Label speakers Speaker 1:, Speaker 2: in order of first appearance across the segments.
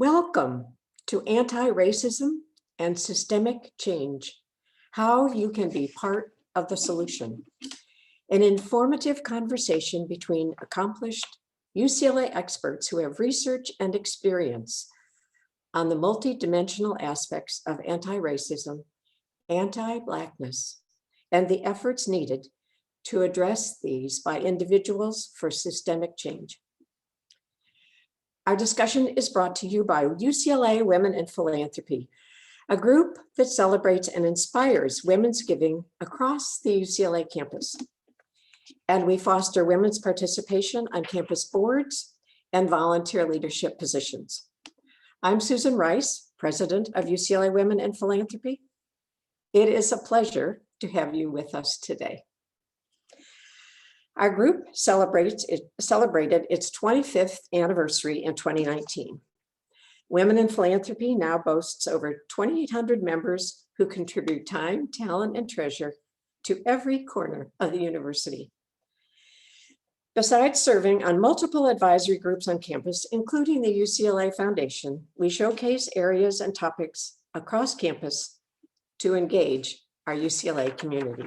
Speaker 1: Welcome to Anti-Racism and Systemic Change, How You Can Be Part of the Solution, an informative conversation between accomplished UCLA experts who have research and experience on the multidimensional aspects of anti-racism, anti-Blackness, and the efforts needed to address these by individuals for systemic change. Our discussion is brought to you by UCLA Women in Philanthropy, a group that celebrates and inspires women's giving across the UCLA campus. And we foster women's participation on campus boards and volunteer leadership positions. I'm Susan Rice, president of UCLA Women in Philanthropy. It is a pleasure to have you with us today. Our group celebrated its 25th anniversary in 2019. Women in Philanthropy now boasts over 2,800 members who contribute time, talent, and treasure to every corner of the university. Besides serving on multiple advisory groups on campus, including the UCLA Foundation, we showcase areas and topics across campus to engage our UCLA community.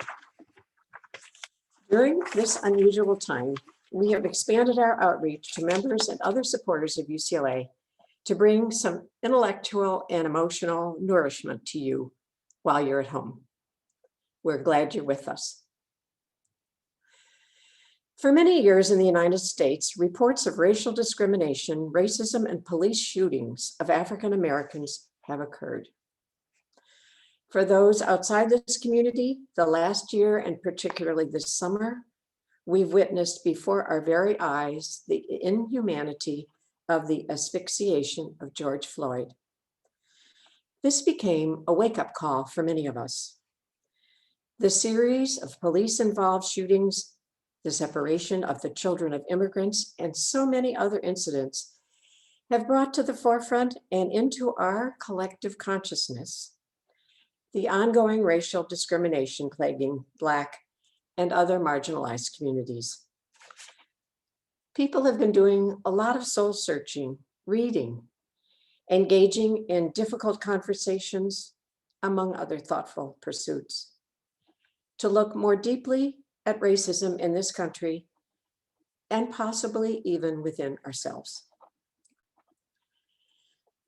Speaker 1: During this unusual time, we have expanded our outreach to members and other supporters of UCLA to bring some intellectual and emotional nourishment to you while you're at home. We're glad you're with us. For many years in the United States, reports of racial discrimination, racism, and police shootings of African Americans have occurred. For those outside this community, the last year and particularly this summer, we've witnessed before our very eyes the inhumanity of the asphyxiation of George Floyd. This became a wake-up call for many of us. The series of police-involved shootings, the separation of the children of immigrants, and so many other incidents have brought to the forefront and into our collective consciousness the ongoing racial discrimination plaguing Black and other marginalized communities. People have been doing a lot of soul searching, reading, engaging in difficult conversations, among other thoughtful pursuits, to look more deeply at racism in this country and possibly even within ourselves.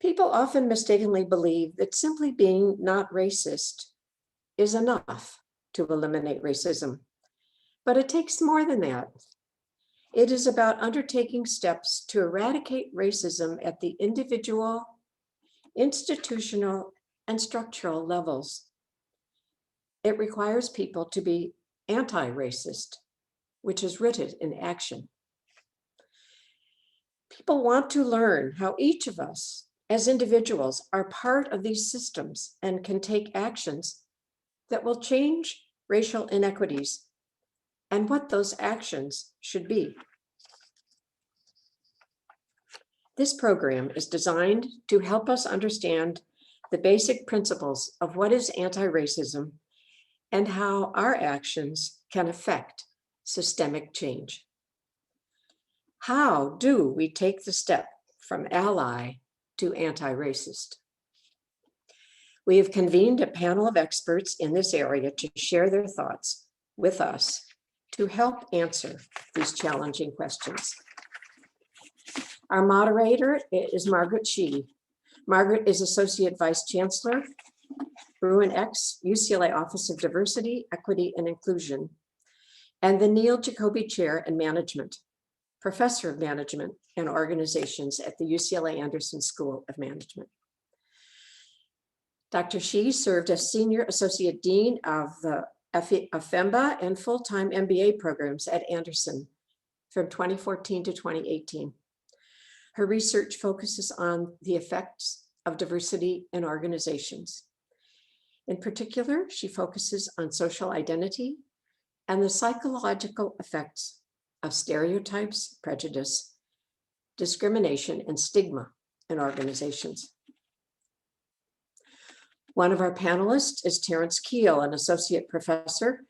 Speaker 1: People often mistakenly believe that simply being not racist is enough to eliminate racism, but it takes more than that. It is about undertaking steps to eradicate racism at the individual, institutional, and structural levels. It requires people to be anti-racist, which is rooted in action. People want to learn how each of us as individuals are part of these systems and can take actions that will change racial inequities and what those actions should be. This program is designed to help us understand the basic principles of what is anti-racism and how our actions can affect systemic change. How do we take the step from ally to anti-racist? We have convened a panel of experts in this area to share their thoughts with us to help answer these challenging questions. Our moderator is Margaret Shee. Margaret is Associate Vice Chancellor, Ibram X, UCLA Office of Diversity, Equity, and Inclusion, and the Neil Jacoby Chair in Management, Professor of Management and Organizations at the UCLA Anderson School of Management. Dr. Shee served as Senior Associate Dean of the FEMBA and full-time MBA programs at Anderson from 2014 to 2018. Her research focuses on the effects of diversity in organizations. In particular, she focuses on social identity and the psychological effects of stereotypes, prejudice, discrimination, and stigma in organizations. One of our panelists is Terrence Keel, an associate professor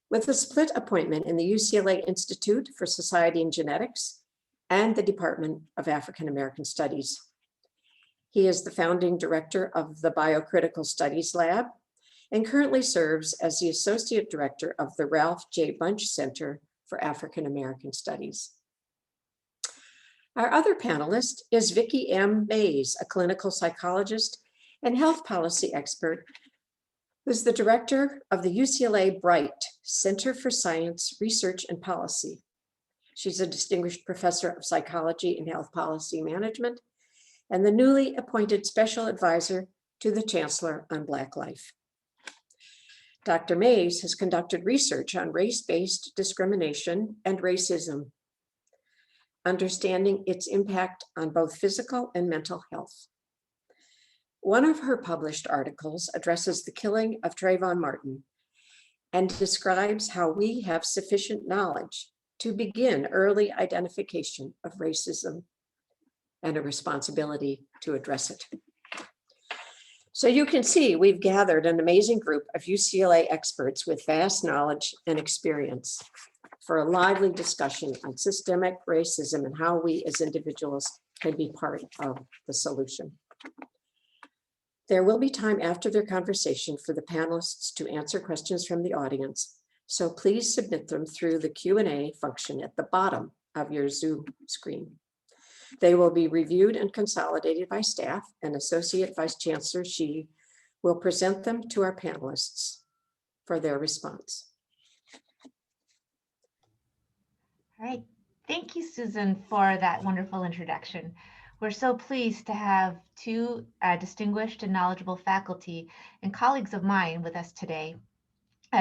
Speaker 1: with a split appointment in the UCLA Institute for Society and Genetics and the Department of African American Studies. He is the founding director of the Biocritical Studies Lab and currently serves as the Associate Director of the Ralph J. Bunche Center for African American Studies. Our other panelist is Vicki M. Mays, a clinical psychologist and health policy expert who's the director of the UCLA Bright Center for Science, Research, and Policy. She's a distinguished professor of psychology and health policy management and the newly appointed special advisor to the Chancellor on Black Life. Dr. Mays has conducted research on race-based discrimination and racism, understanding its impact on both physical and mental health. One of her published articles addresses the killing of Trayvon Martin and describes how we have sufficient knowledge to begin early identification of racism and a responsibility to address it. So you can see we've gathered an amazing group of UCLA experts with vast knowledge and experience for a lively discussion on systemic racism and how we as individuals can be part of the solution. There will be time after their conversation for the panelists to answer questions from the audience, so please submit them through the Q&A function at the bottom of your Zoom screen. They will be reviewed and consolidated by staff, and Associate Vice Chancellor Shi will present them to our panelists for their response.
Speaker 2: All right, thank you, Susan, for that wonderful introduction. We're so pleased to have two distinguished and knowledgeable faculty and colleagues of mine with us today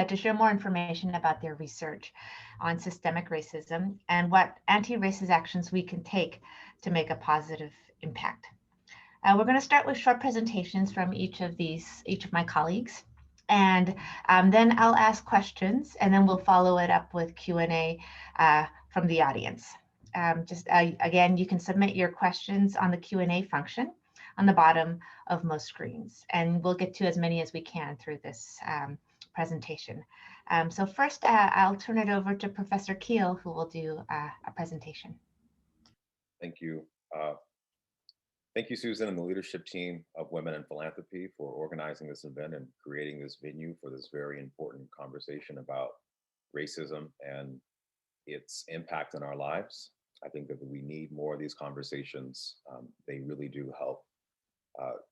Speaker 2: to share more information about their research on systemic racism and what anti-racist actions we can take to make a positive impact. We're going to start with short presentations from each of my colleagues, and then I'll ask questions, and then we'll follow it up with Q&A from the audience. Again, you can submit your questions on the Q&A function on the bottom of most screens, and we'll get to as many as we can through this presentation. So first, I'll turn it over to Professor Keel, who will do a presentation.
Speaker 3: Thank you. Thank you, Susan, and the leadership team of Women in Philanthropy for organizing this event and creating this venue for this very important conversation about racism and its impact on our lives. I think that we need more of these conversations. They really do help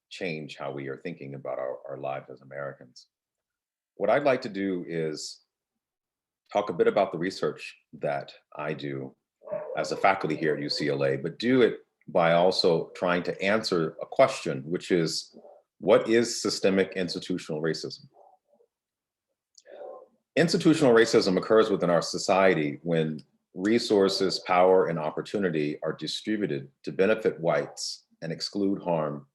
Speaker 3: change how we are thinking about our lives as Americans. What I'd like to do is talk a bit about the research that I do as a faculty here at UCLA, but do it by also trying to answer a question, which is, what is systemic institutional racism? Institutional racism occurs within our society when resources, power, and opportunity are distributed to benefit whites and exclude, harm,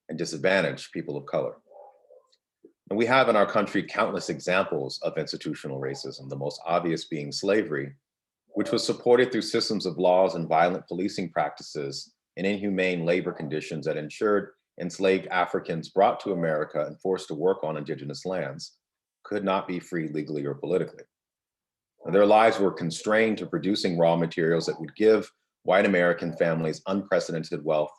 Speaker 3: and disadvantage people of color. And we have in our country countless examples of institutional racism, the most obvious being slavery, which was supported through systems of laws and violent policing practices and inhumane labor conditions that ensured enslaved Africans brought to America and forced to work on indigenous lands could not be free legally or politically. And their lives were constrained to producing raw materials that would give white American families unprecedented wealth,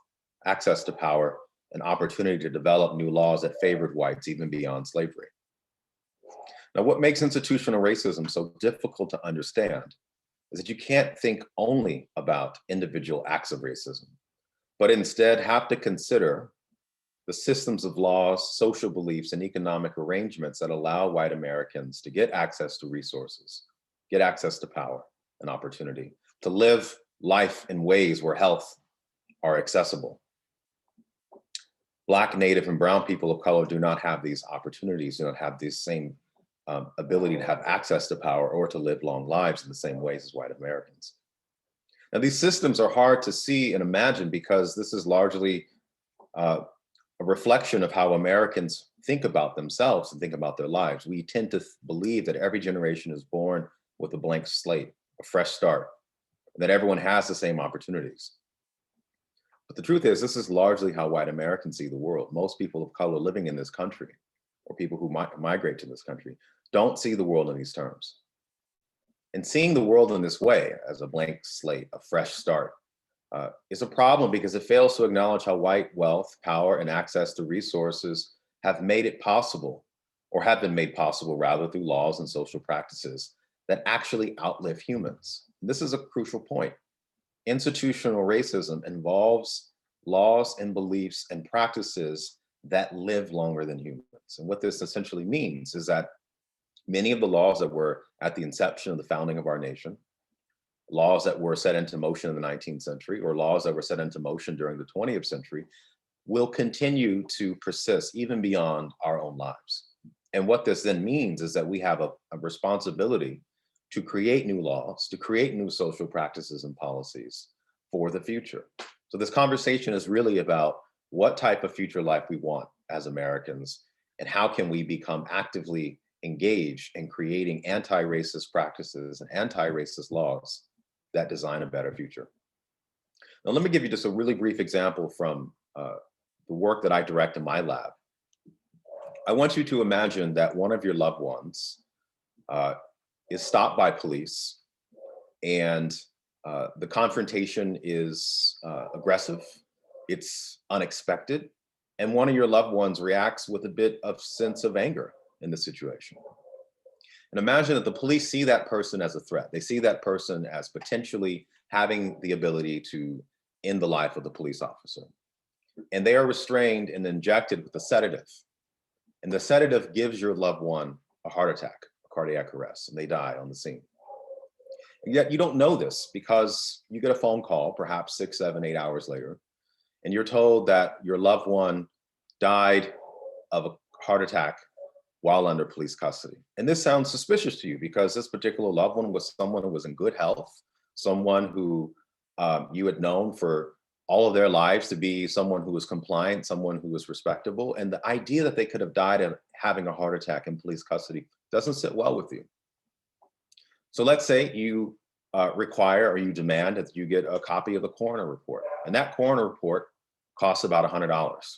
Speaker 3: access to power, and opportunity to develop new laws that favored whites even beyond slavery. Now, what makes institutional racism so difficult to understand is that you can't think only about individual acts of racism, but instead have to consider the systems of laws, social beliefs, and economic arrangements that allow white Americans to get access to resources, get access to power and opportunity, to live life in ways where health are accessible. Black, Native, and brown people of color do not have these opportunities, do not have this same ability to have access to power or to live long lives in the same ways as white Americans. Now, these systems are hard to see and imagine because this is largely a reflection of how Americans think about themselves and think about their lives. We tend to believe that every generation is born with a blank slate, a fresh start, that everyone has the same opportunities. But the truth is, this is largely how white Americans see the world. Most people of color living in this country, or people who migrate to this country, don't see the world in these terms. And seeing the world in this way, as a blank slate, a fresh start, is a problem because it fails to acknowledge how white wealth, power, and access to resources have made it possible, or have been made possible rather, through laws and social practices that actually outlive humans. This is a crucial point. Institutional racism involves laws and beliefs and practices that live longer than humans. And what this essentially means is that many of the laws that were at the inception of the founding of our nation, laws that were set into motion in the 19th century, or laws that were set into motion during the 20th century, will continue to persist even beyond our own lives. And what this then means is that we have a responsibility to create new laws, to create new social practices and policies for the future. So this conversation is really about what type of future life we want as Americans, and how can we become actively engaged in creating anti-racist practices and anti-racist laws that design a better future. Now, let me give you just a really brief example from the work that I direct in my lab. I want you to imagine that one of your loved ones is stopped by police, and the confrontation is aggressive, it's unexpected, and one of your loved ones reacts with a bit of sense of anger in the situation. And imagine that the police see that person as a threat. They see that person as potentially having the ability to end the life of the police officer. And they are restrained and injected with a sedative. And the sedative gives your loved one a heart attack, a cardiac arrest, and they die on the scene. And yet you don't know this because you get a phone call, perhaps 6, 7, 8 hours later, and you're told that your loved one died of a heart attack while under police custody. And this sounds suspicious to you because this particular loved one was someone who was in good health, someone who you had known for all of their lives to be someone who was compliant, someone who was respectable. And the idea that they could have died of having a heart attack in police custody doesn't sit well with you. So let's say you require, or you demand that you get a copy of the coroner report. And that coroner report costs about $100.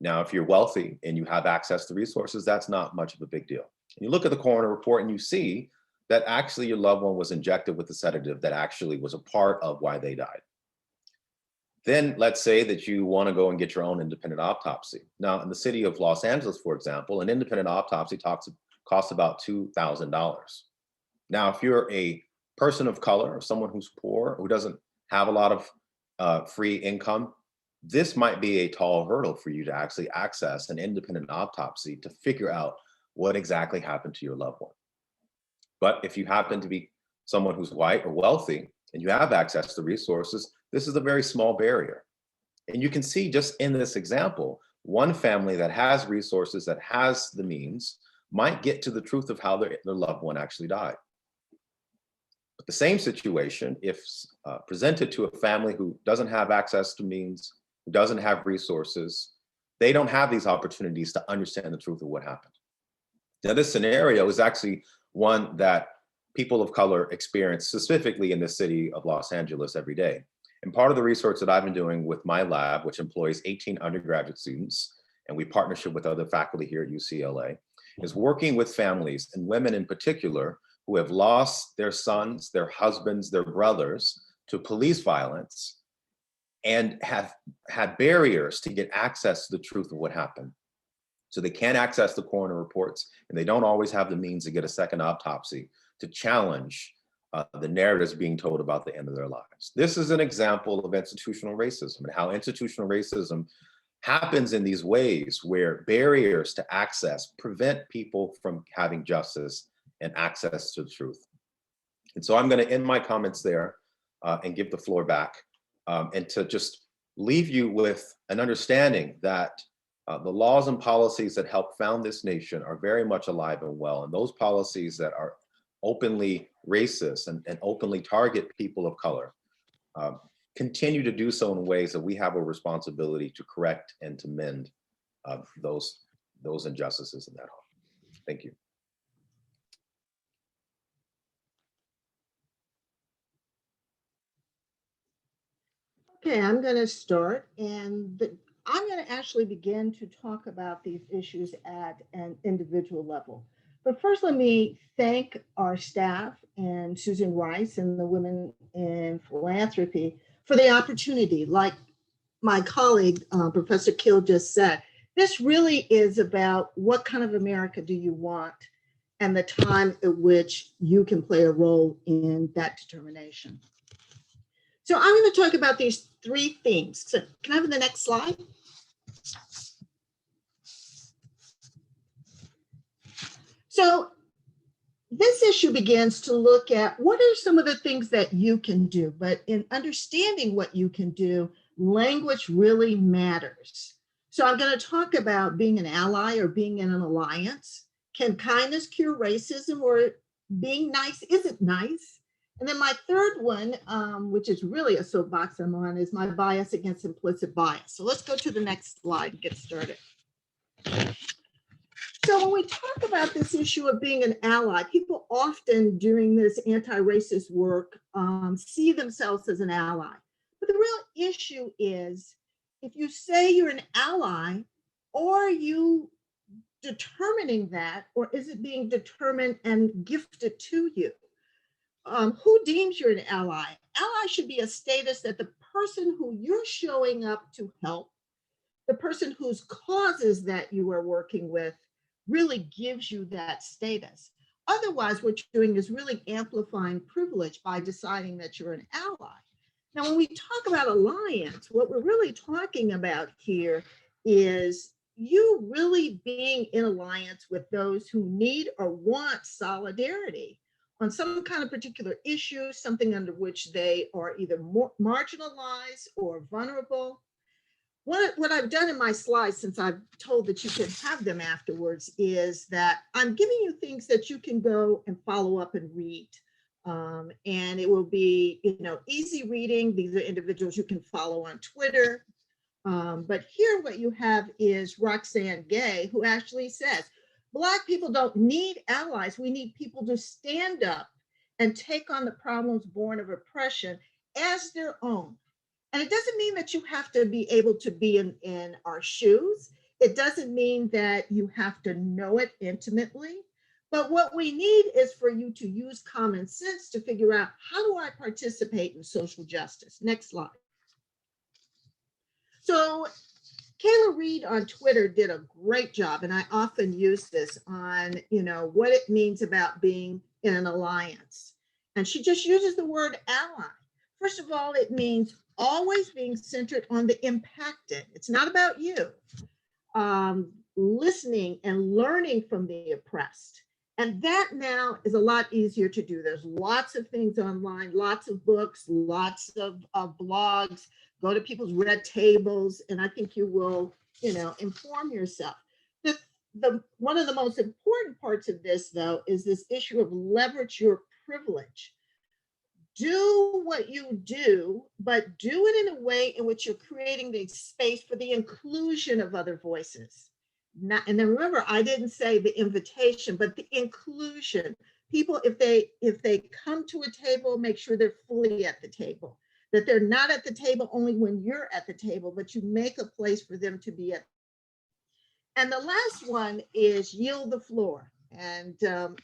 Speaker 3: Now, if you're wealthy and you have access to resources, that's not much of a big deal. And you look at the coroner report and you see that actually your loved one was injected with a sedative that actually was a part of why they died. Then let's say that you want to go and get your own independent autopsy. Now, in the city of Los Angeles, for example, an independent autopsy costs about $2,000. Now, if you're a person of color or someone who's poor, who doesn't have a lot of free income, this might be a tall hurdle for you to actually access an independent autopsy to figure out what exactly happened to your loved one. But if you happen to be someone who's white or wealthy and you have access to resources, this is a very small barrier. And you can see just in this example, one family that has resources, that has the means, might get to the truth of how their loved one actually died. But the same situation, if presented to a family who doesn't have access to means, who doesn't have resources, they don't have these opportunities to understand the truth of what happened. Now, this scenario is actually one that people of color experience specifically in the city of Los Angeles every day. And part of the research that I've been doing with my lab, which employs 18 undergraduate students, and we partnership with other faculty here at UCLA, is working with families, and women in particular, who have lost their sons, their husbands, their brothers to police violence, and have had barriers to get access to the truth of what happened. So they can't access the coroner reports, and they don't always have the means to get a second autopsy to challenge the narratives being told about the end of their lives. This is an example of institutional racism, and how institutional racism happens in these ways where barriers to access prevent people from having justice and access to the truth. And so I'm going to end my comments there and give the floor back, and to just leave you with an understanding that the laws and policies that help found this nation are very much alive and well. And those policies that are openly racist and openly target people of color continue to do so in ways that we have a responsibility to correct and to mend those injustices in that harm. Thank you.
Speaker 4: Okay, I'm going to start, and I'm going to actually begin to talk about these issues at an individual level. But first, let me thank our staff and Susan Rice and the Women in Philanthropy for the opportunity, like my colleague, Professor Kill just said. This really is about what kind of America do you want and the time at which you can play a role in that determination. So I'm going to talk about these three themes. So can I have the next slide? So this issue begins to look at what are some of the things that you can do, but in understanding what you can do, language really matters. So I'm going to talk about being an ally or being in an alliance. Can kindness cure racism, or being nice isn't nice? And then my third one, which is really a soapbox I'm on, is my bias against implicit bias. So let's go to the next slide and get started. So when we talk about this issue of being an ally, people often doing this anti-racist work see themselves as an ally. But the real issue is, if you say you're an ally, are you determining that, or is it being determined and gifted to you? Who deems you're an ally? Ally should be a status that the person who you're showing up to help, the person whose causes that you are working with, really gives you that status. Otherwise, what you're doing is really amplifying privilege by deciding that you're an ally. Now, when we talk about alliance, what we're really talking about here is you really being in alliance with those who need or want solidarity on some kind of particular issue, something under which they are either more marginalized or vulnerable. What I've done in my slides, since I've told that you can have them afterwards, is that I'm giving you things that you can go and follow up and read. And it will be, easy reading. These are individuals you can follow on Twitter. But here what you have is Roxanne Gay, who actually says, Black people don't need allies. We need people to stand up and take on the problems born of oppression as their own. And it doesn't mean that you have to be able to be in our shoes. It doesn't mean that you have to know it intimately. But what we need is for you to use common sense to figure out, how do I participate in social justice? Next slide. So Kayla Reed on Twitter did a great job, and I often use this on, what it means about being in an alliance. And she just uses the word ally. First of all, it means always being centered on the impacted. It's not about you. Listening and learning from the oppressed. And that now is a lot easier to do. There's lots of things online, lots of books, lots of blogs. Go to people's red tables, and I think you will, inform yourself. One of the most important parts of this, though, is this issue of leverage your privilege. Do what you do, but do it in a way in which you're creating the space for the inclusion of other voices. And then remember, I didn't say the invitation, but the inclusion. People, if they come to a table, make sure they're fully at the table, that they're not at the table only when you're at the table, but you make a place for them to be at. And the last one is yield the floor. And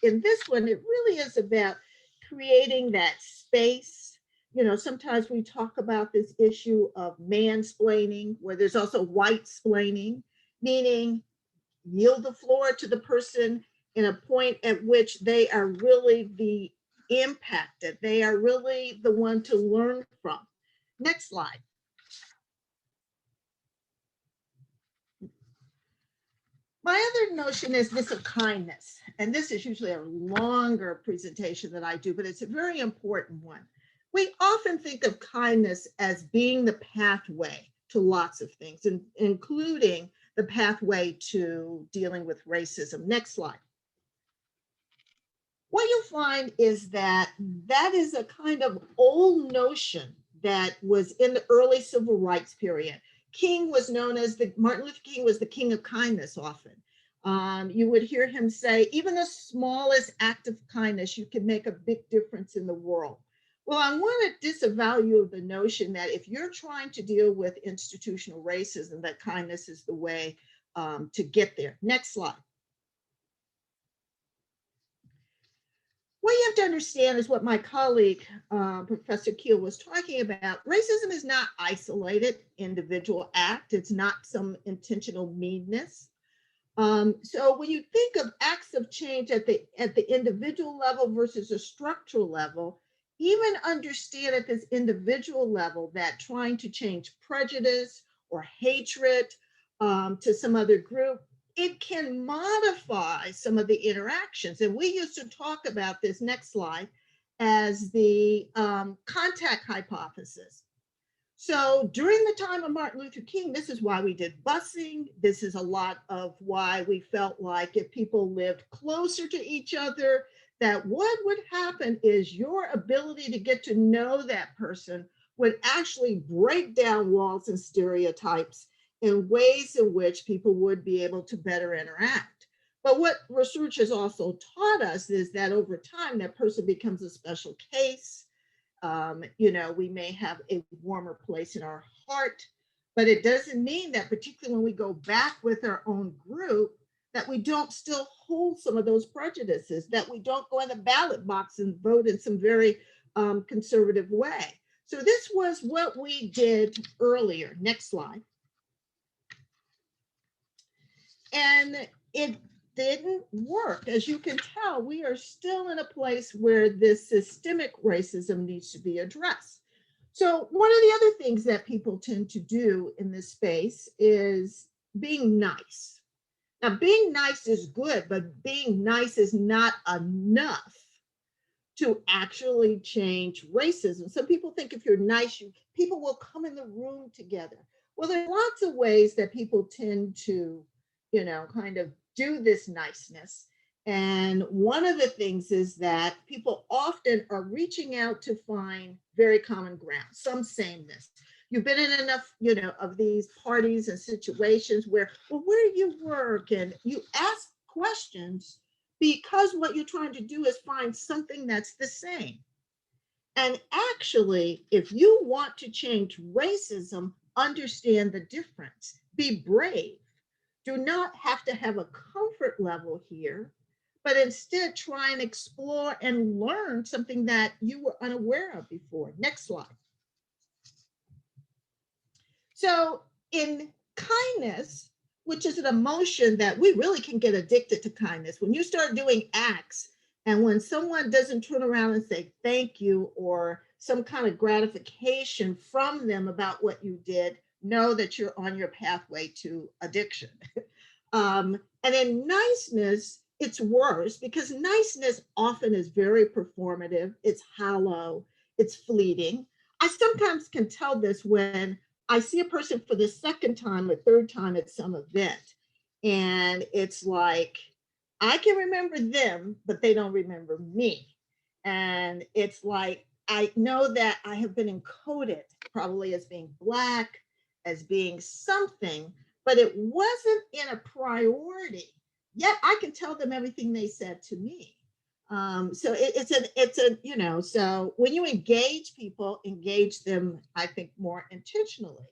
Speaker 4: in this one, it really is about creating that space. Sometimes we talk about this issue of mansplaining, where there's also white-splaining, meaning yield the floor to the person in a point at which they are really the impacted. They are really the one to learn from. Next slide. My other notion is this of kindness. And this is usually a longer presentation that I do, but it's a very important one. We often think of kindness as being the pathway to lots of things, including the pathway to dealing with racism. Next slide. What you'll find is that is a kind of old notion that was in the early civil rights period. King was known as Martin Luther King was the king of kindness often. You would hear him say, even the smallest act of kindness, you can make a big difference in the world. Well, I want to disavow the notion that if you're trying to deal with institutional racism, that kindness is the way to get there. Next slide. what you have to understand is what my colleague, Professor Keel, was talking about. Racism is not isolated individual act. It's not some intentional meanness. So when you think of acts of change at the individual level versus a structural level, even understand at this individual level that trying to change prejudice or hatred to some other group, it can modify some of the interactions. And we used to talk about this, next slide, as the contact hypothesis. So during the time of Martin Luther King, this is why we did busing. This is a lot of why we felt like if people lived closer to each other, that what would happen is your ability to get to know that person would actually break down walls and stereotypes in ways in which people would be able to better interact. But what research has also taught us is that over time, that person becomes a special case. We may have a warmer place in our heart, but it doesn't mean that, particularly when we go back with our own group, that we don't still hold some of those prejudices, that we don't go in the ballot box and vote in some very conservative way. So this was what we did earlier. Next slide. And it didn't work. As you can tell, we are still in a place where this systemic racism needs to be addressed. So one of the other things that people tend to do in this space is being nice. Now, being nice is good, but being nice is not enough to actually change racism. Some people think if you're nice, people will come in the room together. Well, there are lots of ways that people tend to, kind of do this niceness. And one of the things is that people often are reaching out to find very common ground, some sameness. You've been in enough, of these parties and situations where, well, where do you work? And you ask questions because what you're trying to do is find something that's the same. And actually, if you want to change racism, understand the difference, be brave. Do not have to have a comfort level here, but instead try and explore and learn something that you were unaware of before. Next slide. So in kindness, which is an emotion that we really can get addicted to kindness. When you start doing acts and when someone doesn't turn around and say thank you or some kind of gratification from them about what you did, know that you're on your pathway to addiction. And in niceness, it's worse because niceness often is very performative. It's hollow, it's fleeting. I sometimes can tell this when I see a person for the second time or third time at some event. And it's like, I can remember them, but they don't remember me. And it's like, I know that I have been encoded probably as being Black, as being something, but it wasn't in a priority. Yet I can tell them everything they said to me. So so when you engage people, engage them, I think, more intentionally.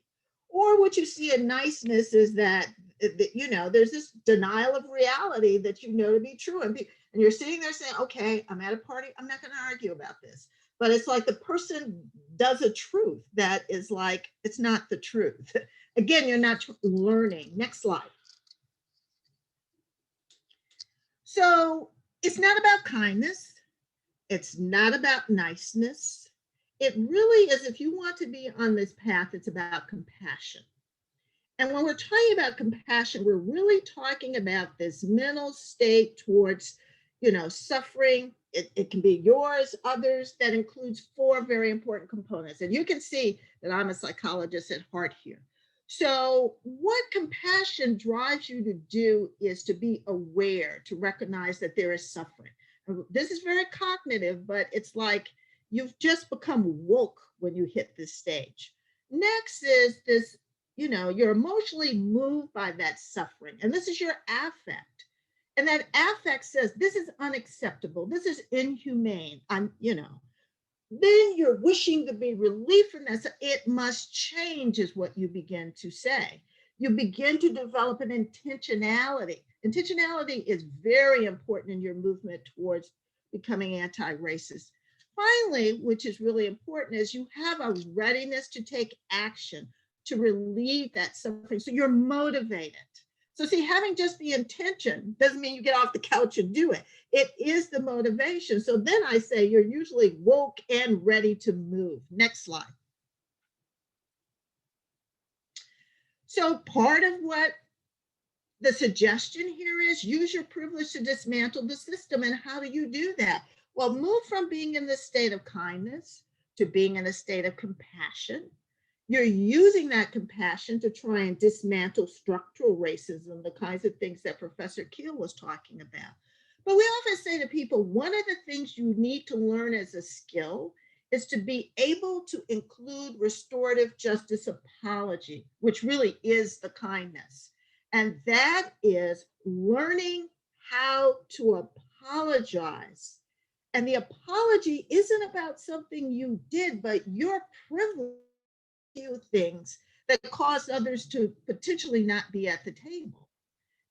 Speaker 4: Or what you see in niceness is that, there's this denial of reality that you know to be true. And you're sitting there saying, okay, I'm at a party, I'm not going to argue about this. But it's like the person does a truth that is like, it's not the truth. Again, you're not learning. Next slide. So it's not about kindness. It's not about niceness. It really is, if you want to be on this path, it's about compassion. And when we're talking about compassion, we're really talking about this mental state towards, suffering. It can be yours, others, that includes 4 very important components. And you can see that I'm a psychologist at heart here. So what compassion drives you to do is to be aware, to recognize that there is suffering. This is very cognitive, but it's like you've just become woke when you hit this stage. Next is this, you're emotionally moved by that suffering. And this is your affect. And that affect says, this is unacceptable. This is inhumane. Then you're wishing to be relieved from this. It must change is what you begin to say. You begin to develop an intentionality. Intentionality is very important in your movement towards becoming anti-racist. Finally, which is really important, is you have a readiness to take action to relieve that suffering. So you're motivated. So see, having just the intention doesn't mean you get off the couch and do it. It is the motivation. So then I say you're usually woke and ready to move. Next slide. So part of what the suggestion here is, use your privilege to dismantle the system. And how do you do that? Well, move from being in the state of kindness to being in a state of compassion. You're using that compassion to try and dismantle structural racism, the kinds of things that Professor Keel was talking about. But we often say to people, one of the things you need to learn as a skill is to be able to include restorative justice apology, which really is the kindness. And that is learning how to apologize. And the apology isn't about something you did, but your privilege things that cause others to potentially not be at the table.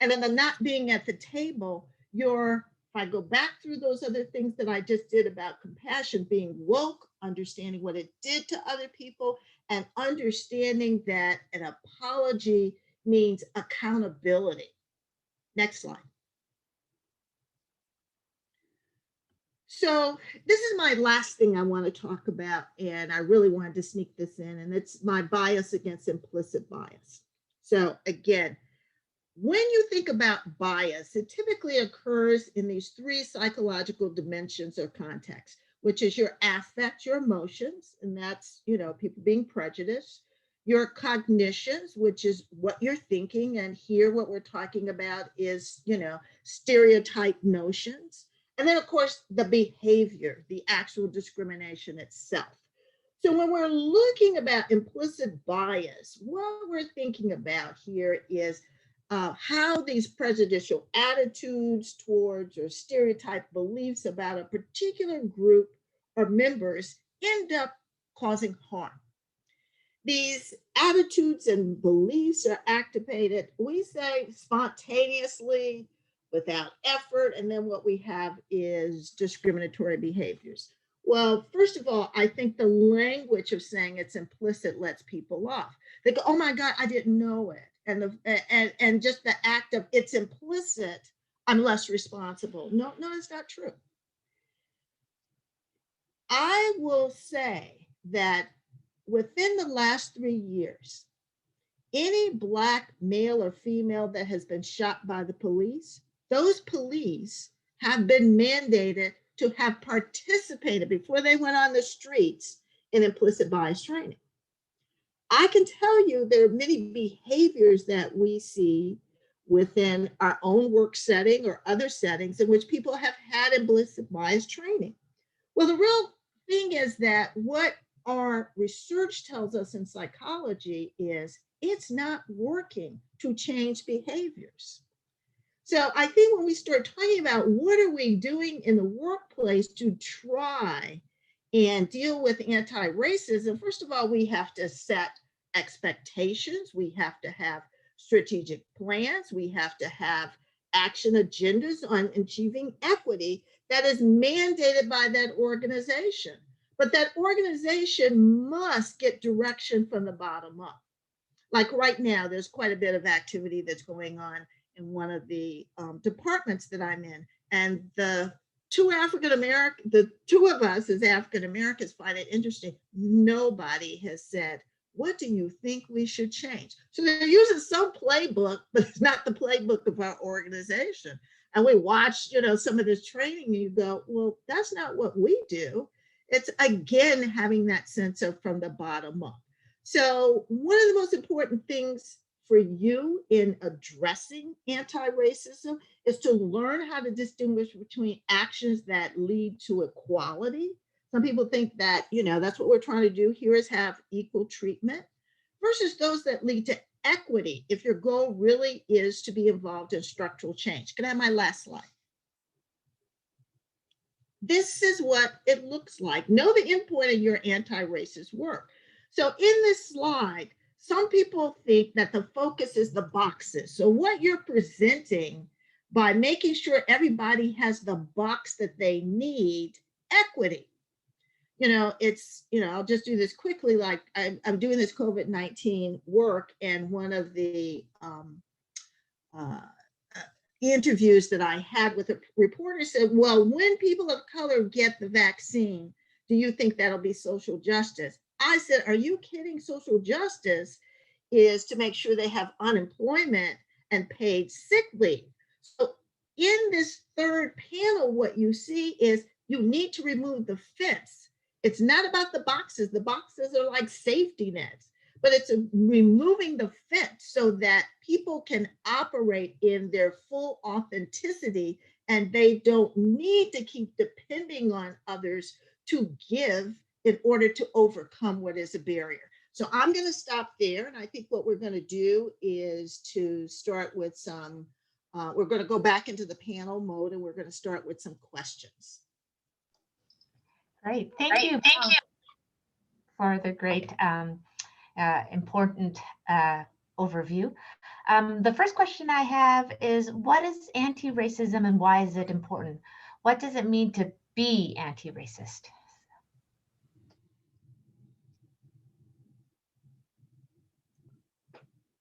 Speaker 4: And in the not being at the table, if I go back through those other things that I just did about compassion, being woke, understanding what it did to other people, and understanding that an apology means accountability. Next slide. So this is my last thing I want to talk about, and I really wanted to sneak this in, and it's my bias against implicit bias. So again, when you think about bias, it typically occurs in these three psychological dimensions or contexts, which is your affect, your emotions, and that's, people being prejudiced, your cognitions, which is what you're thinking, and here what we're talking about is, stereotype notions. And then, of course, the behavior, the actual discrimination itself. So when we're looking about implicit bias, what we're thinking about here is how these prejudicial attitudes towards or stereotype beliefs about a particular group or members end up causing harm. These attitudes and beliefs are activated, we say, spontaneously, without effort, and then what we have is discriminatory behaviors. Well, first of all, I think the language of saying it's implicit lets people off. They go, oh my God, I didn't know it. And just the act of it's implicit, I'm less responsible. No, it's not true. I will say that within the last 3 years, any Black male or female that has been shot by the police, those police have been mandated to have participated before they went on the streets in implicit bias training. I can tell you there are many behaviors that we see within our own work setting or other settings in which people have had implicit bias training. Well, the real thing is that what our research tells us in psychology is it's not working to change behaviors. So I think when we start talking about what are we doing in the workplace to try and deal with anti-racism, first of all, we have to set expectations. We have to have strategic plans. We have to have action agendas on achieving equity that is mandated by that organization. But that organization must get direction from the bottom up. Like right now, there's quite a bit of activity that's going on in one of the departments that I'm in. And the two of us as African Americans find it interesting. Nobody has said, what do you think we should change? So they're using some playbook, but it's not the playbook of our organization. And we watch, some of this training and you go, well, that's not what we do. It's again, having that sense of from the bottom up. So one of the most important things for you in addressing anti-racism is to learn how to distinguish between actions that lead to equality. Some people think that, that's what we're trying to do here is have equal treatment versus those that lead to equity if your goal really is to be involved in structural change. Can I have my last slide? This is what it looks like. Know the endpoint of your anti-racist work. So in this slide, some people think that the focus is the boxes. So what you're presenting by making sure everybody has the box that they need, equity. I'll just do this quickly. Like I'm doing this COVID-19 work, and one of the uh, interviews that I had with a reporter said, well, when people of color get the vaccine, do you think that'll be social justice? I said, are you kidding? Social justice is to make sure they have unemployment and paid sick leave. So in this third panel, what you see is you need to remove the fence. It's not about the boxes. The boxes are like safety nets, but it's removing the fence so that people can operate in their full authenticity, and they don't need to keep depending on others to give in order to overcome what is a barrier. So I'm going to stop there. And I think what we're going to do is to start with some, we're going to go back into the panel mode, and we're going to start with some questions.
Speaker 2: Great. Thank you for the great, important overview. The first question I have is, what is anti-racism and why is it important? What does it mean to be anti-racist?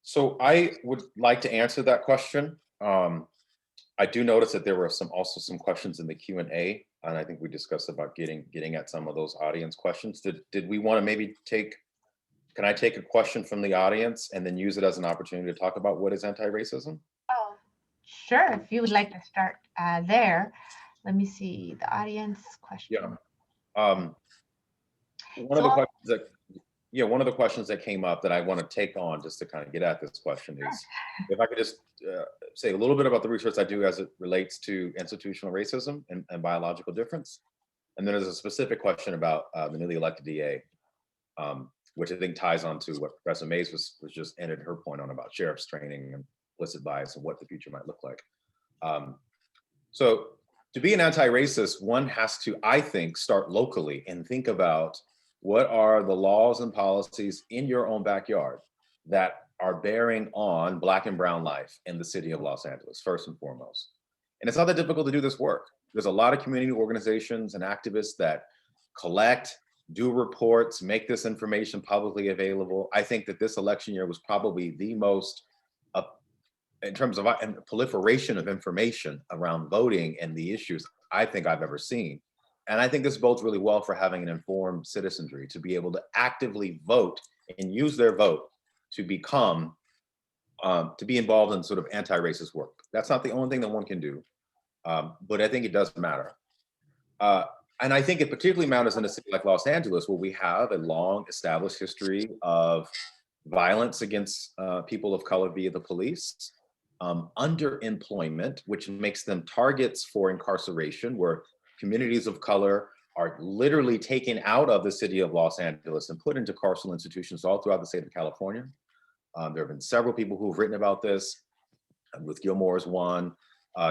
Speaker 3: So I would like to answer that question. I do notice that there were also some questions in the Q&A, and I think we discussed about getting at some of those audience questions. Did we want to maybe can I take a question from the audience and then use it as an opportunity to talk about what is anti-racism?
Speaker 2: Oh, sure. If you would like to start there. Let me see the audience question.
Speaker 3: Yeah. One of the questions that came up that I want to take on just to kind of get at this question is, if I could just say a little bit about the research I do as it relates to institutional racism and biological difference. And then there's a specific question about the newly elected DA, which I think ties on to what Professor Mays was just ended her point on about sheriff's training and implicit bias and what the future might look like. So to be an anti-racist, one has to, I think, start locally and think about what are the laws and policies in your own backyard that are bearing on Black and brown life in the city of Los Angeles, first and foremost. And it's not that difficult to do this work. There's a lot of community organizations and activists that collect, do reports, make this information publicly available. I think that this election year was probably the most, in terms of proliferation of information around voting and the issues, I think I've ever seen. And I think this bodes really well for having an informed citizenry to be able to actively vote and use their vote to become, to be involved in sort of anti-racist work. That's not the only thing that one can do, but I think it does matter. And I think it particularly matters in a city like Los Angeles, where we have a long established history of violence against people of color via the police, underemployment, which makes them targets for incarceration, where communities of color are literally taken out of the city of Los Angeles and put into carceral institutions all throughout the state of California. There have been several people who've written about this. Ruth Gilmore is one,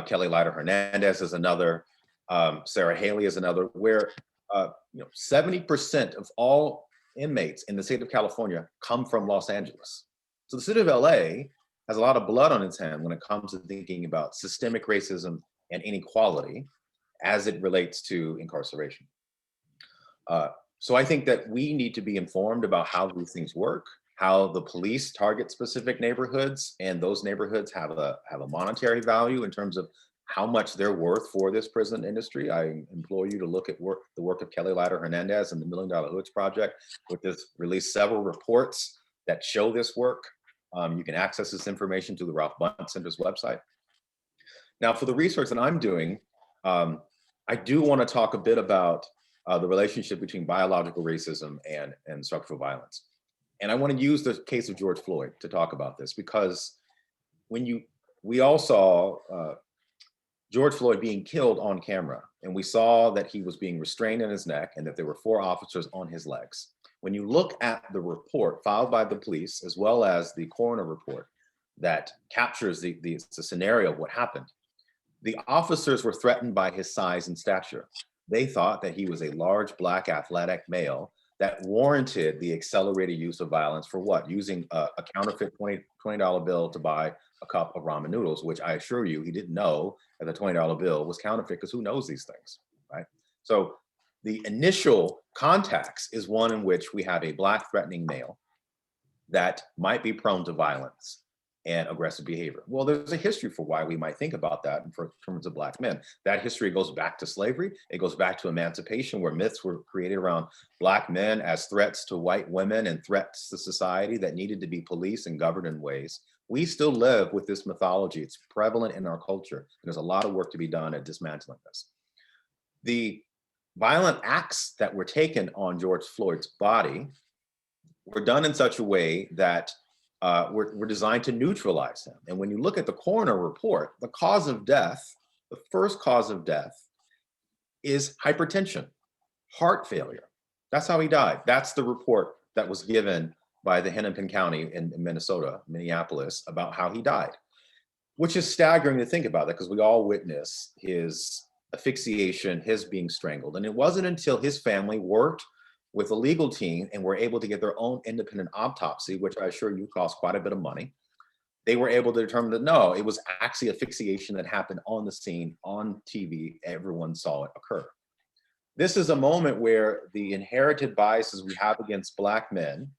Speaker 3: Kelly Leiter Hernandez is another, Sarah Haley is another, where 70% of all inmates in the state of California come from Los Angeles. So the city of LA has a lot of blood on its hands when it comes to thinking about systemic racism and inequality as it relates to incarceration. So I think that we need to be informed about how these things work, how the police target specific neighborhoods, and those neighborhoods have a monetary value in terms of how much they're worth for this prison industry. I implore you to look at the work of Kelly Leiter Hernandez and the $1 Million Hoods Project, which has released several reports that show this work. You can access this information through the Ralph Bunche Center's website. Now, for the research that I'm doing, I do want to talk a bit about the relationship between biological racism and structural violence. And I want to use the case of George Floyd to talk about this, because we all saw George Floyd being killed on camera, and we saw that he was being restrained in his neck and that there were 4 officers on his legs. When you look at the report filed by the police, as well as the coroner report that captures the scenario of what happened, the officers were threatened by his size and stature. They thought that he was a large, Black, athletic male that warranted the accelerated use of violence for what? Using a counterfeit $20 bill to buy a cup of ramen noodles, which I assure you, he didn't know that the $20 bill was counterfeit, because who knows these things, right? So the initial context is one in which we have a Black threatening male that might be prone to violence and aggressive behavior. Well, there's a history for why we might think about that in terms of Black men. That history goes back to slavery. It goes back to emancipation, where myths were created around Black men as threats to white women and threats to society that needed to be policed and governed in ways. We still live with this mythology. It's prevalent in our culture, and there's a lot of work to be done at dismantling this. The violent acts that were taken on George Floyd's body were done in such a way that were designed to neutralize him. And when you look at the coroner report, the cause of death, the first cause of death is hypertension, heart failure. That's how he died. That's the report that was given by the Hennepin County in Minnesota, Minneapolis, about how he died, which is staggering to think about that, because we all witnessed his asphyxiation, his being strangled. And it wasn't until his family worked with a legal team and were able to get their own independent autopsy, which I assure you cost quite a bit of money, they were able to determine that no, it was actually asphyxiation that happened on the scene, on TV. Everyone saw it occur. This is a moment where the inherited biases we have against Black men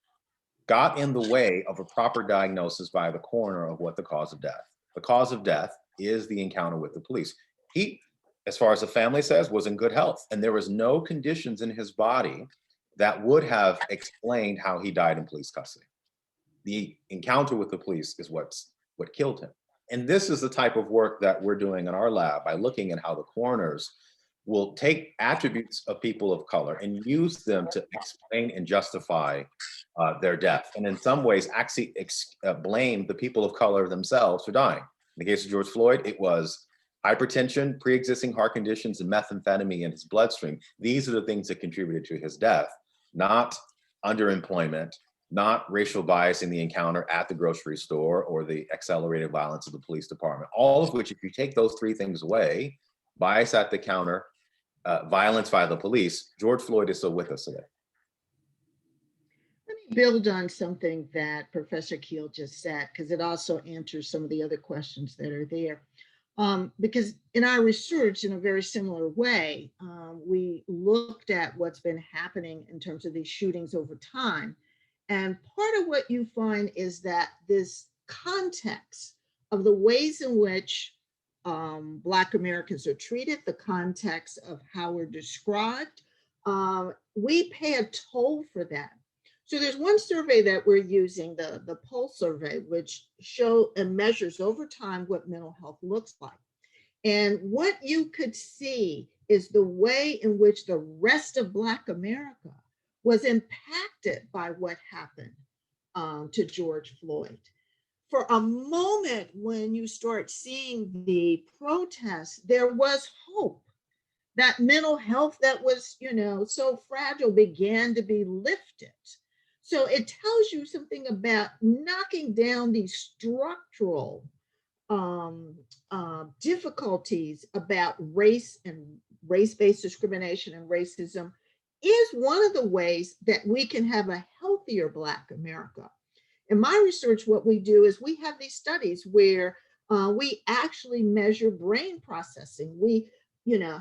Speaker 3: got in the way of a proper diagnosis by the coroner of what the cause of death. The cause of death is the encounter with the police. He, as far as the family says, was in good health, and there was no conditions in his body that would have explained how he died in police custody. The encounter with the police is what killed him. And this is the type of work that we're doing in our lab by looking at how the coroners will take attributes of people of color and use them to explain and justify their death. And in some ways, actually blame the people of color themselves for dying. In the case of George Floyd, it was hypertension, pre-existing heart conditions, and methamphetamine in his bloodstream. These are the things that contributed to his death, not underemployment, not racial bias in the encounter at the grocery store or the accelerated violence of the police department. All of which, if you take those three things away, bias at the counter, violence by the police, George Floyd is still with us today.
Speaker 4: Let me build on something that Professor Keel just said, because it also answers some of the other questions that are there. Because in our research, in a very similar way, we looked at what's been happening in terms of these shootings over time. And part of what you find is that this context of the ways in which Black Americans are treated, the context of how we're described, we pay a toll for that. So there's one survey that we're using, the Pulse survey, which show and measures over time what mental health looks like. And what you could see is the way in which the rest of Black America was impacted by what happened to George Floyd. For a moment, when you start seeing the protests, there was hope that mental health that was, so fragile began to be lifted. So it tells you something about knocking down these structural difficulties about race and race-based discrimination and racism is one of the ways that we can have a healthier Black America. In my research, what we do is we have these studies where we actually measure brain processing. We,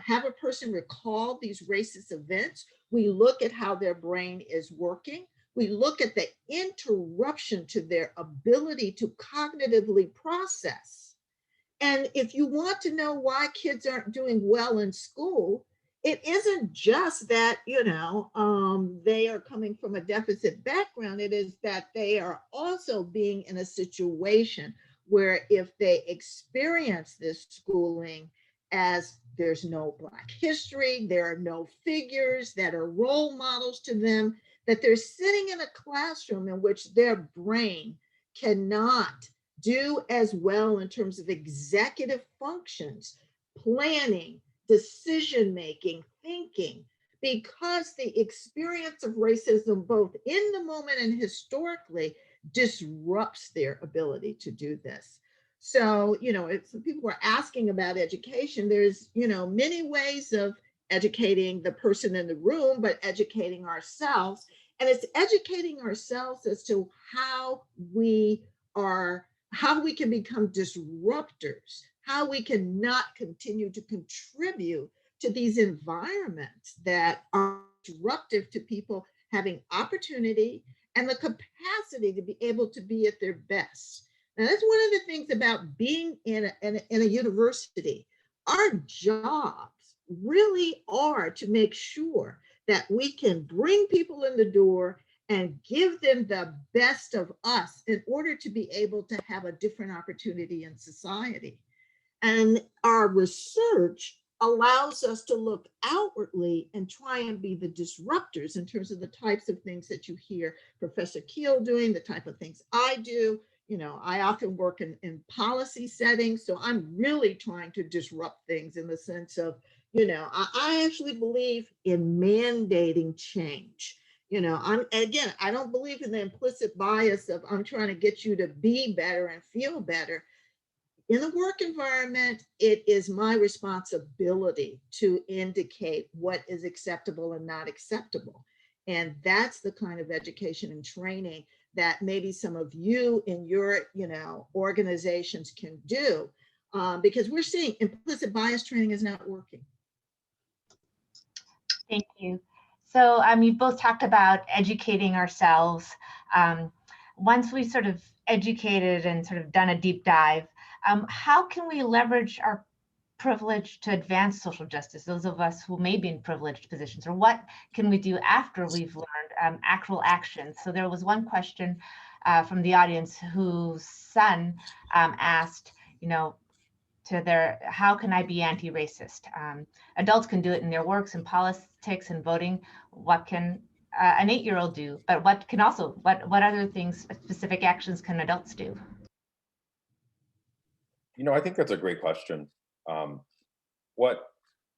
Speaker 4: have a person recall these racist events. We look at how their brain is working. We look at the interruption to their ability to cognitively process. And if you want to know why kids aren't doing well in school, it isn't just that, they are coming from a deficit background. It is that they are also being in a situation where if they experience this schooling as there's no Black history, there are no figures that are role models to them, that they're sitting in a classroom in which their brain cannot do as well in terms of executive functions, planning, decision-making, thinking, because the experience of racism, both in the moment and historically, disrupts their ability to do this. So, if some people are asking about education, there's, many ways of educating the person in the room, but educating ourselves. And it's educating ourselves as to how we can become disruptors, how we can not continue to contribute to these environments that are disruptive to people having opportunity and the capacity to be able to be at their best. Now, that's one of the things about being in a university. Our jobs really are to make sure that we can bring people in the door and give them the best of us in order to be able to have a different opportunity in society. And our research allows us to look outwardly and try and be the disruptors in terms of the types of things that you hear Professor Keel doing, the type of things I do. You know, I often work in policy settings, so I'm really trying to disrupt things in the sense of, you know, I actually believe in mandating change. You know, I don't believe in the implicit bias of I'm trying to get you to be better and feel better. In the work environment, it is my responsibility to indicate what is acceptable and not acceptable. And that's the kind of education and training that maybe some of you in your, you know, organizations can do, because we're seeing implicit bias training is not working.
Speaker 2: Thank you. So you've both talked about educating ourselves. Once we sort of educated and sort of done a deep dive, how can we leverage our privilege to advance social justice, those of us who may be in privileged positions, or what can we do after we've learned actual action? So there was one question from the audience whose son asked, you know, how can I be anti-racist? Adults can do it in their works and politics and voting. What can an 8-year-old do? But what other things, specific actions can adults do?
Speaker 3: You know, I think that's a great question. What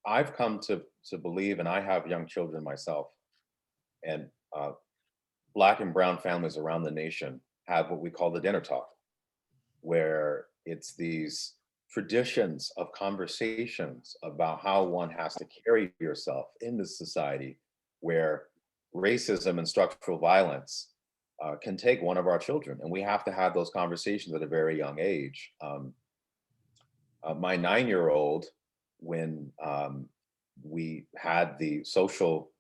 Speaker 3: I've come to believe, and I have young children myself, and Black and brown families around the nation have what we call the dinner talk, where it's these traditions of conversations about how one has to carry yourself in this society where racism and structural violence can take one of our children. And we have to have those conversations at a very young age. My 9-year-old, when we had the social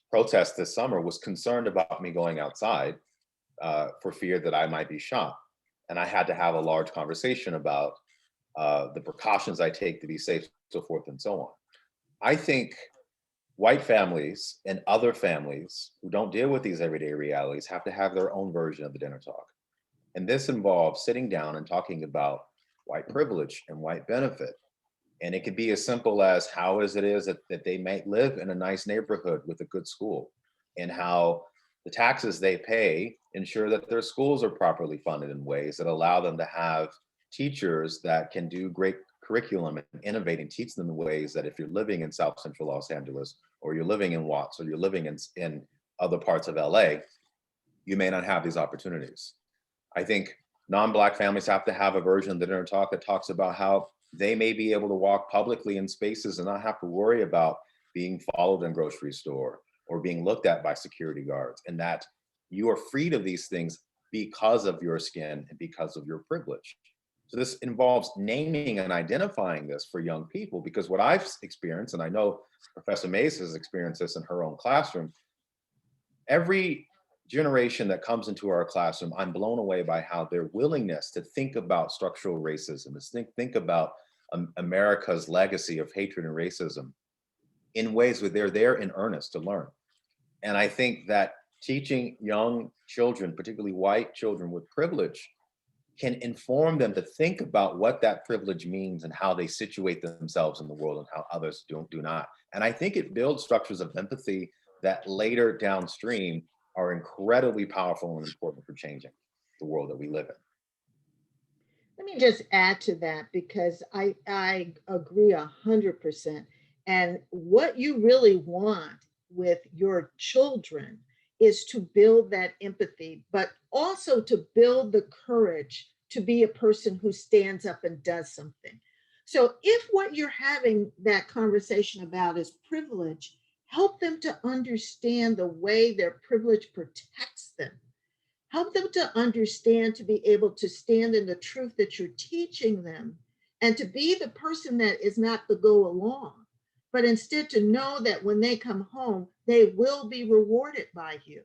Speaker 3: protest this summer, was concerned about me going outside for fear that I might be shot. And I had to have a large conversation about the precautions I take to be safe, so forth and so on. I think white families and other families who don't deal with these everyday realities have to have their own version of the dinner talk. And this involves sitting down and talking about white privilege and white benefit. And it could be as simple as how is that they might live in a nice neighborhood with a good school, and how the taxes they pay ensure that their schools are properly funded in ways that allow them to have teachers that can do great curriculum and innovate and teach them in ways that if you're living in South Central Los Angeles, or you're living in Watts, or you're living in other parts of LA, you may not have these opportunities. I think non-Black families have to have a version of the dinner talk that talks about how they may be able to walk publicly in spaces and not have to worry about being followed in a grocery store or being looked at by security guards, and that you are freed of these things because of your skin and because of your privilege. So this involves naming and identifying this for young people, because what I've experienced, and I know Professor Mays has experienced this in her own classroom, every generation that comes into our classroom, I'm blown away by how their willingness to think about structural racism, to think about America's legacy of hatred and racism in ways where they're there in earnest to learn. And I think that teaching young children, particularly white children with privilege, can inform them to think about what that privilege means and how they situate themselves in the world and how others do not. And I think it builds structures of empathy that later downstream are incredibly powerful and important for changing the world that we live in.
Speaker 4: Let me just add to that, because I agree 100%. And what you really want with your children is to build that empathy, but also to build the courage to be a person who stands up and does something. So if what you're having that conversation about is privilege, help them to understand the way their privilege protects them. Help them to understand, to be able to stand in the truth that you're teaching them, and to be the person that is not the go along, but instead to know that when they come home, they will be rewarded by you,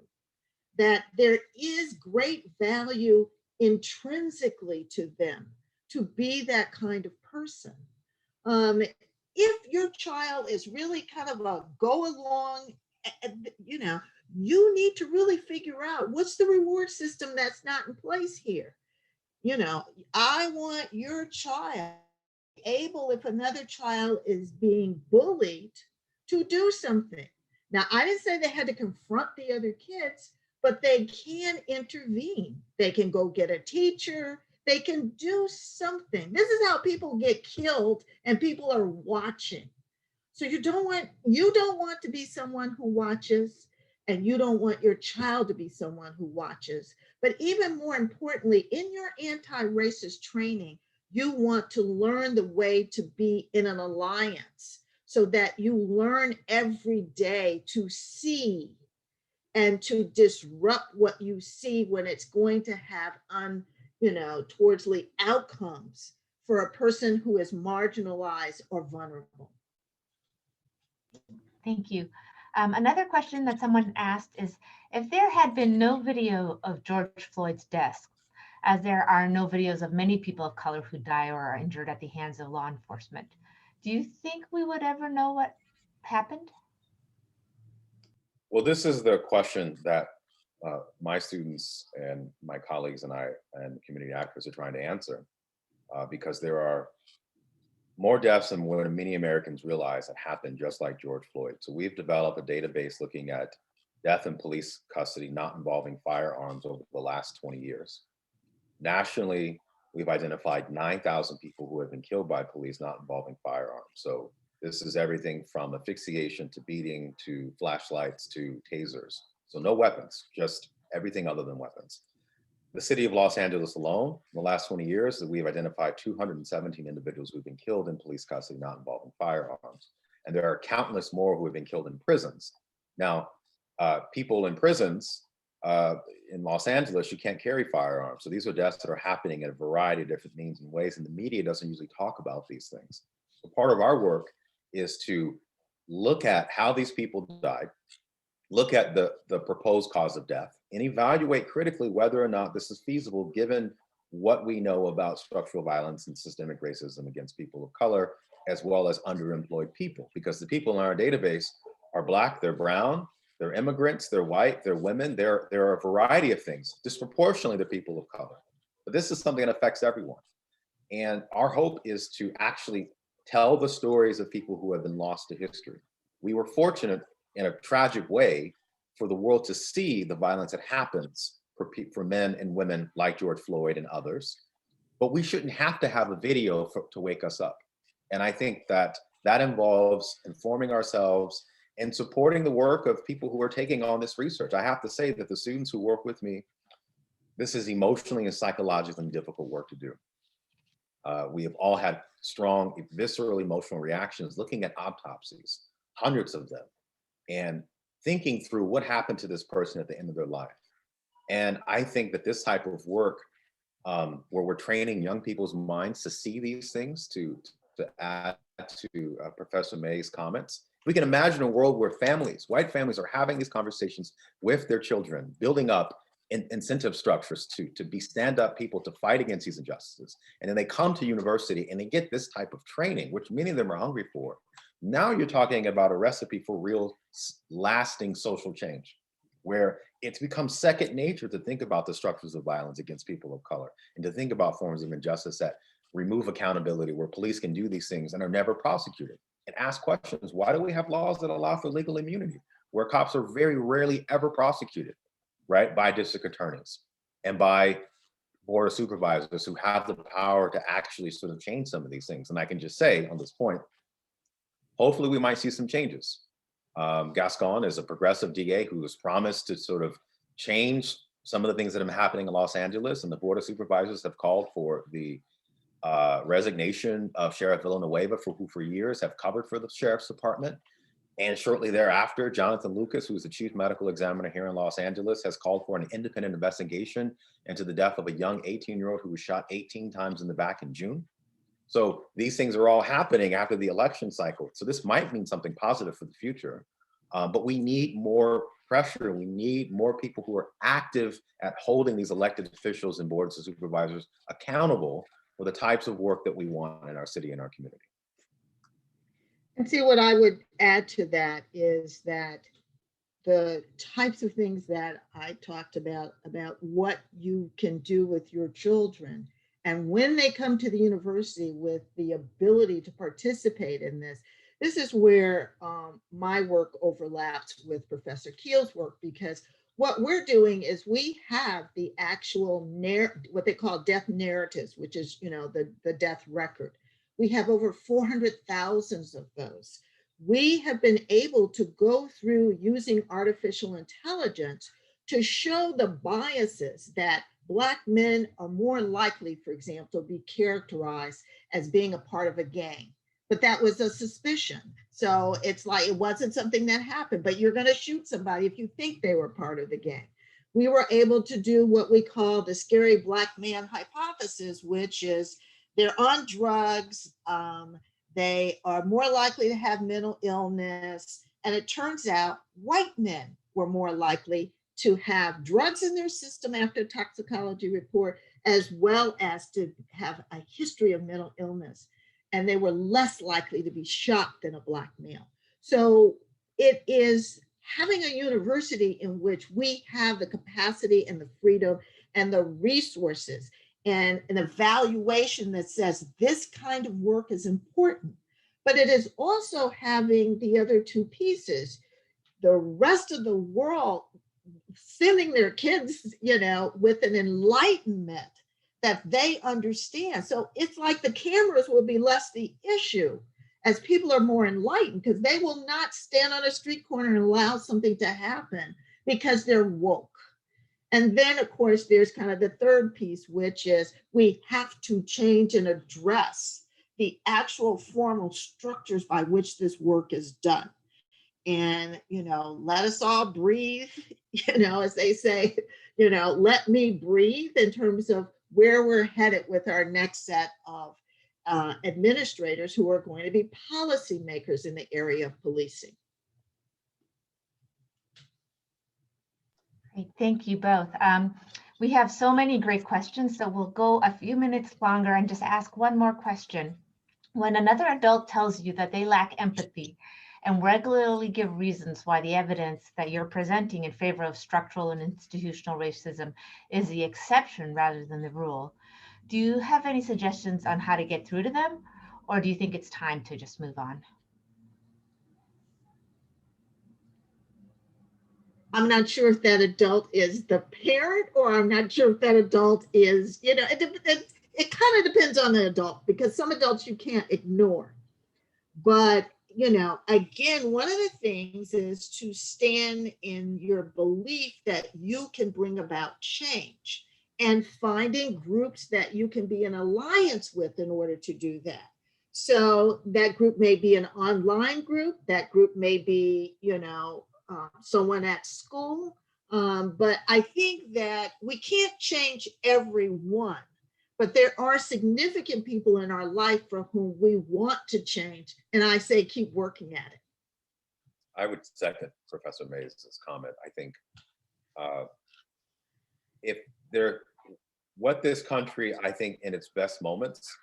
Speaker 4: that there is great value intrinsically to them to be that kind of person. If your child is really kind of a go along, you know, you need to really figure out what's the reward system that's not in place here. You know, I want your child able, if another child is being bullied, to do something. Now, I didn't say they had to confront the other kids, but they can intervene. They can go get a teacher. They can do something. This is how people get killed, and people are watching. So you don't want to be someone who watches, and you don't want your child to be someone who watches. But even more importantly, in your anti-racist training, you want to learn the way to be in an alliance so that you learn every day to see and to disrupt what you see when it's going to have towardly outcomes for a person who is marginalized or vulnerable.
Speaker 2: Thank you. Another question that someone asked is, if there had been no video of George Floyd's death, as there are no videos of many people of color who die or are injured at the hands of law enforcement, do you think we would ever know what happened?
Speaker 3: Well, this is the question that my students and my colleagues and I and community actors are trying to answer, because there are more deaths than what many Americans realize that happened just like George Floyd. So we've developed a database looking at death in police custody not involving firearms over the last 20 years. Nationally, we've identified 9,000 people who have been killed by police not involving firearms. So this is everything from asphyxiation to beating to flashlights to tasers. So no weapons, just everything other than weapons. The city of Los Angeles alone, in the last 20 years, we've identified 217 individuals who've been killed in police custody not involving firearms. And there are countless more who have been killed in prisons. Now, people in prisons in Los Angeles, you can't carry firearms. So these are deaths that are happening in a variety of different means and ways, and the media doesn't usually talk about these things. So part of our work is to look at how these people died, look at the proposed cause of death, and evaluate critically whether or not this is feasible given what we know about structural violence and systemic racism against people of color, as well as underemployed people. Because the people in our database are Black, they're brown, they're immigrants, they're white, they're women, there are a variety of things, disproportionately the people of color. But this is something that affects everyone. And our hope is to actually tell the stories of people who have been lost to history. We were fortunate in a tragic way for the world to see the violence that happens for men and women like George Floyd and others, but we shouldn't have to have a video to wake us up. And I think that involves informing ourselves and supporting the work of people who are taking on this research. I have to say that the students who work with me, this is emotionally and psychologically difficult work to do. We have all had strong, visceral emotional reactions looking at autopsies, hundreds of them, and thinking through what happened to this person at the end of their life. And I think that this type of work, where we're training young people's minds to see these things, to add to Professor May's comments, we can imagine a world where white families are having these conversations with their children, building up incentive structures to be stand-up people to fight against these injustices. And then they come to university and they get this type of training, which many of them are hungry for. Now you're talking about a recipe for real lasting social change, where it's become second nature to think about the structures of violence against people of color and to think about forms of injustice that remove accountability, where police can do these things and are never prosecuted, and ask questions. Why do we have laws that allow for legal immunity, where cops are very rarely ever prosecuted, right, by district attorneys and by board of supervisors who have the power to actually sort of change some of these things? And I can just say on this point, hopefully we might see some changes. Gascon is a progressive DA who has promised to sort of change some of the things that are happening in Los Angeles, and the board of supervisors have called for the resignation of Sheriff Villanueva, who for years have covered for the Sheriff's Department. And shortly thereafter, Jonathan Lucas, who's the chief medical examiner here in Los Angeles, has called for an independent investigation into the death of a young 18-year-old who was shot 18 times in the back in June. So these things are all happening after the election cycle. So this might mean something positive for the future, but we need more pressure. We need more people who are active at holding these elected officials and boards of supervisors accountable for the types of work that we want in our city and our community.
Speaker 4: And see, what I would add to that is that the types of things that I talked about what you can do with your children, and when they come to the university with the ability to participate in this, this is where my work overlaps with Professor Keel's work, because what we're doing is we have the actual what they call death narratives, which is, you know, the death record. We have over 400,000 of those. We have been able to go through using artificial intelligence to show the biases that Black men are more likely, for example, to be characterized as being a part of a gang. But that was a suspicion. So it's like, it wasn't something that happened, but you're going to shoot somebody if you think they were part of the gang. We were able to do what we call the scary Black man hypothesis, which is they're on drugs, they are more likely to have mental illness, and it turns out white men were more likely to have drugs in their system after a toxicology report, as well as to have a history of mental illness. And they were less likely to be shot than a Black male. So it is having a university in which we have the capacity and the freedom and the resources and an evaluation that says this kind of work is important. But it is also having the other two pieces, the rest of the world sending their kids, you know, with an enlightenment that they understand. So it's like the cameras will be less the issue as people are more enlightened, because they will not stand on a street corner and allow something to happen because they're woke. And then, of course, there's kind of the third piece, which is we have to change and address the actual formal structures by which this work is done. And, you know, let us all breathe, you know, as they say, you know, let me breathe in terms of where we're headed with our next set of administrators who are going to be policymakers in the area of policing.
Speaker 2: Great, thank you both. We have so many great questions, so we'll go a few minutes longer and just ask one more question. When another adult tells you that they lack empathy and regularly give reasons why the evidence that you're presenting in favor of structural and institutional racism is the exception rather than the rule, do you have any suggestions on how to get through to them, or do you think it's time to just move on?
Speaker 4: I'm not sure if that adult is the parent, or I'm not sure if that adult is, you know, it kind of depends on the adult, because some adults you can't ignore. But, you know, again, one of the things is to stand in your belief that you can bring about change, and finding groups that you can be in alliance with in order to do that. So that group may be an online group, that group may be, you know, someone at school. But I think that we can't change everyone, but there are significant people in our life for whom we want to change. And I say, keep working at it.
Speaker 3: I would second Professor Mays' comment. I think what this country, I think in its best moments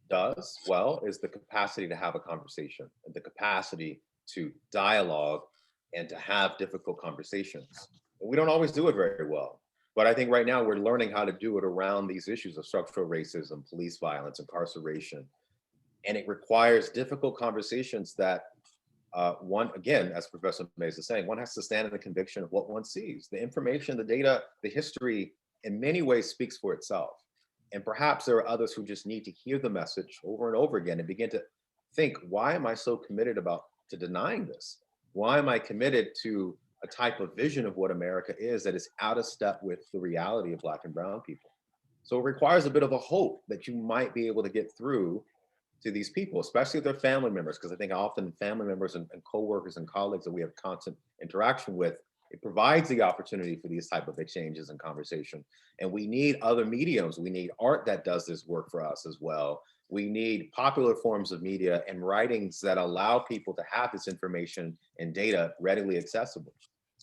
Speaker 3: does well is the capacity to have a conversation, and the capacity to dialogue and to have difficult conversations. And we don't always do it very well, but I think right now we're learning how to do it around these issues of structural racism, police violence, incarceration. And it requires difficult conversations that one, again, as Professor Mays is saying, one has to stand in the conviction of what one sees. The information, the data, the history in many ways speaks for itself. And perhaps there are others who just need to hear the message over and over again and begin to think, why am I so committed to denying this? Why am I committed to a type of vision of what America is that is out of step with the reality of Black and brown people? So it requires a bit of a hope that you might be able to get through to these people, especially if they're family members, because I think often family members and coworkers and colleagues that we have constant interaction with, it provides the opportunity for these type of exchanges and conversation. And we need other mediums. We need art that does this work for us as well. We need popular forms of media and writings that allow people to have this information and data readily accessible.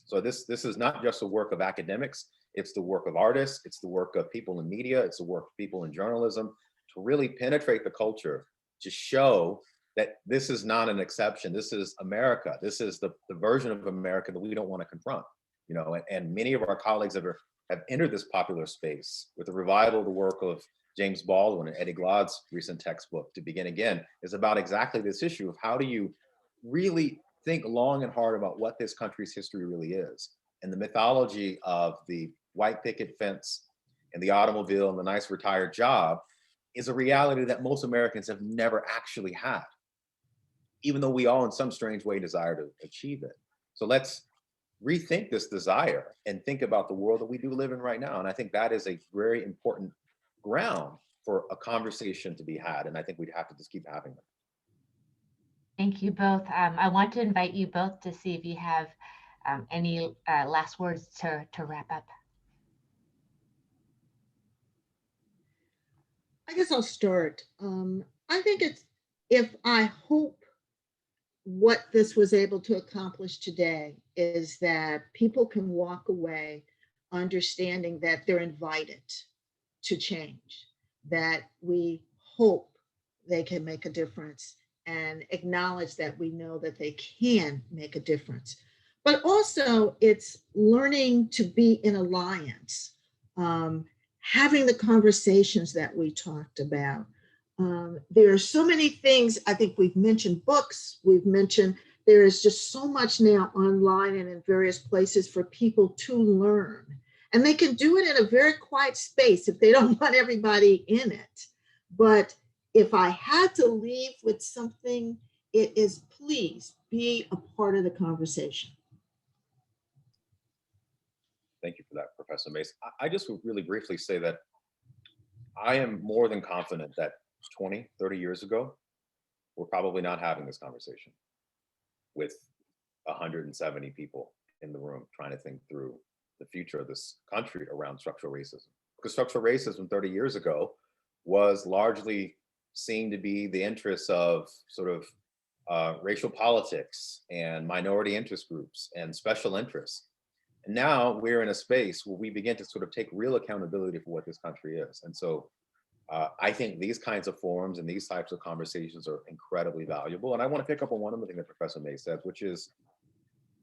Speaker 3: So this is not just the work of academics, it's the work of artists, it's the work of people in media, it's the work of people in journalism to really penetrate the culture, to show that this is not an exception. This is America. This is the version of America that we don't want to confront. You know, and many of our colleagues have entered this popular space with the revival of the work of James Baldwin and Eddie Glaude's recent textbook, To Begin Again, is about exactly this issue of how do you really think long and hard about what this country's history really is. And the mythology of the white picket fence and the automobile and the nice retired job is a reality that most Americans have never actually had, even though we all in some strange way desire to achieve it. So let's rethink this desire and think about the world that we do live in right now. And I think that is a very important ground for a conversation to be had. And I think we'd have to just keep having them.
Speaker 2: Thank you both. I want to invite you both to see if you have any last words to wrap up.
Speaker 4: I guess I'll start. I think if I hope what this was able to accomplish today is that people can walk away understanding that they're invited to change, that we hope they can make a difference and acknowledge that we know that they can make a difference. But also it's learning to be in alliance, having the conversations that we talked about. There are so many things. I think we've mentioned books, we've mentioned there is just so much now online and in various places for people to learn. And they can do it in a very quiet space if they don't want everybody in it. But if I had to leave with something, it is please be a part of the conversation.
Speaker 3: Thank you for that, Professor Mace. I just would really briefly say that I am more than confident that 20, 30 years ago, we're probably not having this conversation with 170 people in the room trying to think through the future of this country around structural racism. Because structural racism 30 years ago was largely seen to be the interests of sort of racial politics and minority interest groups and special interests. And now we're in a space where we begin to sort of take real accountability for what this country is. And so I think these kinds of forums and these types of conversations are incredibly valuable. And I want to pick up on one of the things that Professor May said, which is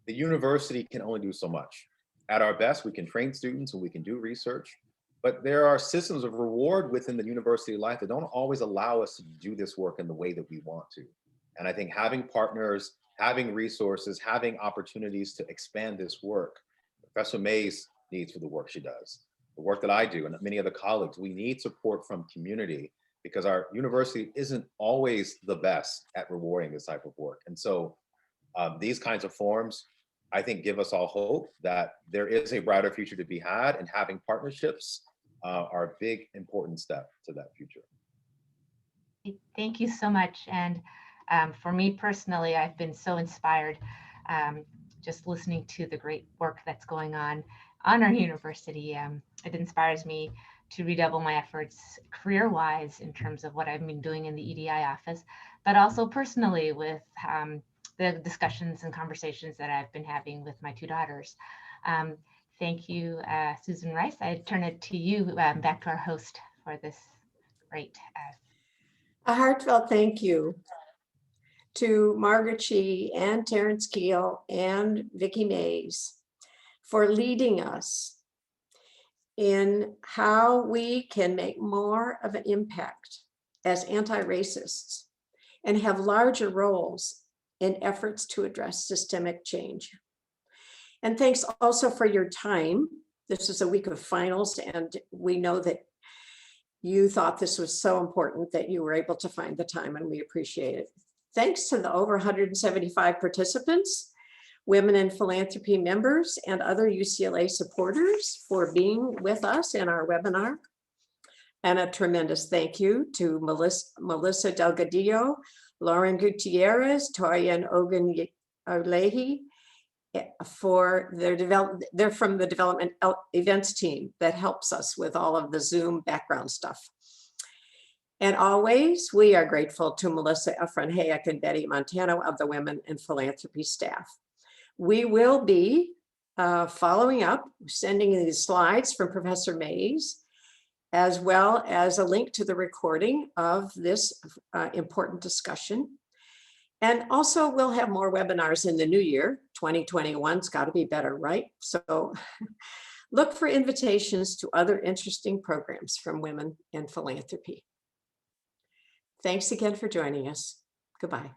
Speaker 3: the university can only do so much. At our best, we can train students and we can do research, but there are systems of reward within the university life that don't always allow us to do this work in the way that we want to. And I think having partners, having resources, having opportunities to expand this work, Professor Mays needs for the work she does, the work that I do and many other colleagues, we need support from community because our university isn't always the best at rewarding this type of work. And so these kinds of forums, I think, give us all hope that there is a brighter future to be had, and having partnerships are a big, important step to that future.
Speaker 2: Thank you so much. And for me personally, I've been so inspired just listening to the great work that's going on our university. It inspires me to redouble my efforts career-wise in terms of what I've been doing in the EDI office, but also personally with the discussions and conversations that I've been having with my two daughters. Thank you, Susan Rice. I turn it to you, back to our host for this great.
Speaker 1: A heartfelt thank you to Margaret Shee and Terrence Keel and Vicki Mays for leading us in how we can make more of an impact as anti-racists and have larger roles in efforts to address systemic change. And thanks also for your time. This is a week of finals, and we know that you thought this was so important that you were able to find the time, and we appreciate it. Thanks to the over 175 participants, women in philanthropy members, and other UCLA supporters for being with us in our webinar. And a tremendous thank you to Melissa Delgadillo, Lauren Gutierrez, Toyin Ogunlehi for their development. They're from the development events team that helps us with all of the Zoom background stuff. And always, we are grateful to Melissa Efron-Hayek and Betty Montano of the Women in Philanthropy staff. We will be following up, sending these slides from Professor Mays, as well as a link to the recording of this important discussion. And also we'll have more webinars in the new year. 2021's got to be better, right? So look for invitations to other interesting programs from Women in Philanthropy. Thanks again for joining us. Goodbye.